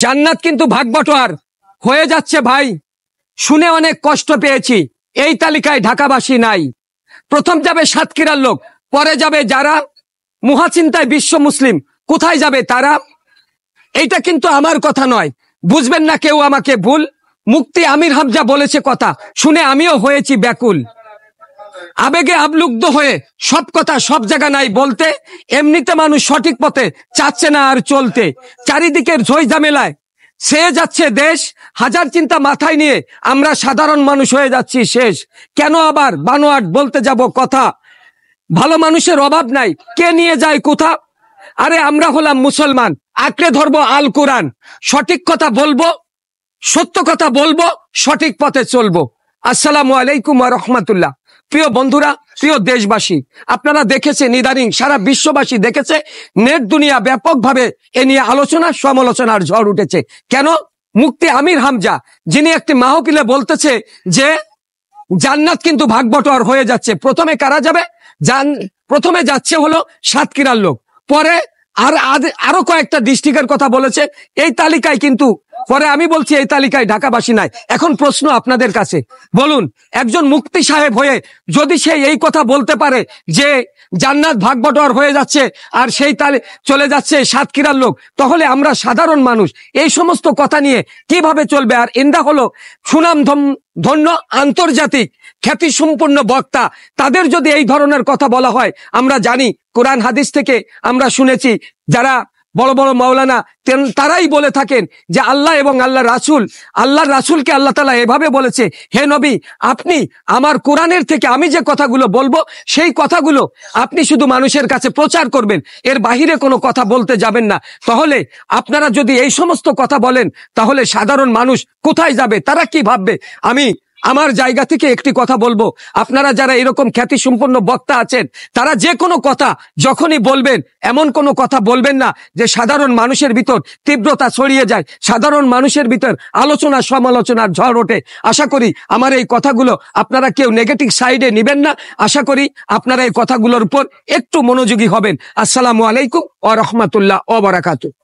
জান্নাত কিন্তু ভাগবটোয়ার হয়ে যাচ্ছে ভাই। শুনে অনেক কষ্ট পেয়েছি। এই তালিকায় ঢাকাবাসী নাই। প্রথম যাবে সাতক্ষীরার লোক, পরে যাবে যারা মুহাচিন্তায় বিশ্ব মুসলিম। কোথায় যাবে তারা? এইটা কিন্তু আমার কথা নয়, বুঝবেন না কেউ আমাকে ভুল। মুফতি আমির হামজা বলেছে কথা, শুনে আমিও হয়েছি ব্যাকুল। আবেগে আবলুব্ধ হয়ে সব কথা সব জায়গা নাই বলতে, এমনিতে মানুষ সঠিক পথে চাচ্ছে না আর চলতে। চারিদিকের ঝই ঝামেলায় সে যাচ্ছে দেশ, হাজার চিন্তা মাথায় নিয়ে আমরা সাধারণ মানুষ হয়ে যাচ্ছি শেষ। কেন আবার বানোয়াট বলতে যাব কথা? ভালো মানুষের অভাব নাই, কে নিয়ে যায় কোথা? আরে আমরা হলাম মুসলমান, আঁকড়ে ধরবো আল কোরআন। সঠিক কথা বলবো, সত্য কথা বলবো, সঠিক পথে চলবো। আসসালামু আলাইকুম ওয়া রাহমাতুল্লাহ। প্রিয় বন্ধুরা, প্রিয় দেশবাসী, আপনারা দেখেছেন ইদানিং সারা বিশ্ববাসী দেখেছে, নেট দুনিয়া ব্যাপকভাবে এ নিয়ে আলোচনা সমালোচনার ঝড় উঠেছে। কেন? মুফতি আমির হামজা, যিনি একটি মাহফিলে বলতেছে যে জান্নাত কিন্তু ভাগবটোয়ার হয়ে যাচ্ছে। প্রথমে কারা যাবে? প্রথমে যাচ্ছে হলো সাতক্ষীরার লোক, পরে আরো কয়েকটা ডিস্ট্রিক্টের কথা বলেছে। এই তালিকায় কিন্তু পরে আমি বলছি এই তালিকায় ঢাকাবাসী নাই। এখন প্রশ্ন আপনাদের কাছে, বলুন, একজন মুফতি সাহেব হয়ে যদি সে এই কথা বলতে পারে যে জান্নাত ভাগবটোয়ার হয়ে যাচ্ছে আর সেই চলে যাচ্ছে সাতক্ষীরার লোক, তাহলে আমরা সাধারণ মানুষ এই সমস্ত কথা নিয়ে কিভাবে চলবে? আর এন্দা হলো সুনাম ধন্য আন্তর্জাতিক খ্যাতি সম্পন্ন বক্তা, তাদের যদি এই ধরনের কথা বলা হয়, আমরা জানি কোরআন হাদিস থেকে আমরা শুনেছি, যারা বড় বড় মাওলানা তারাই বলে থাকেন যে আল্লাহ এবং আল্লাহর রাসূলকে আল্লাহ তাআলা এভাবে বলেছে, হে নবী, আপনি আমার কোরআনের থেকে আমি যে কথাগুলো বলবো সেই কথাগুলো আপনি শুধু মানুষের কাছে প্রচার করবেন, এর বাহিরে কোনো কথা বলতে যাবেন না। তাহলে আপনারা যদি এই সমস্ত কথা বলেন, তাহলে সাধারণ মানুষ কোথায় যাবে? তারা কি ভাববে? আমি আমার জায়গা থেকে একটি কথা বলবো, আপনারা যারা এরকম খ্যাতি সম্পন্ন বক্তা আছেন, তারা যে কোনো কথা যখনই বলবেন, এমন কোনো কথা বলবেন না যে সাধারণ মানুষের ভিতর তীব্রতা ছড়িয়ে যায়, সাধারণ মানুষের ভিতর আলোচনা সমালোচনার ঝড় ওঠে। আশা করি আমার এই কথাগুলো আপনারা কেউ নেগেটিভ সাইডে নিবেন না। আশা করি আপনারা এই কথাগুলোর উপর একটু মনোযোগী হবেন। আসসালামু আলাইকুম ওয়া রাহমাতুল্লাহ ওয়া বারাকাতুহু।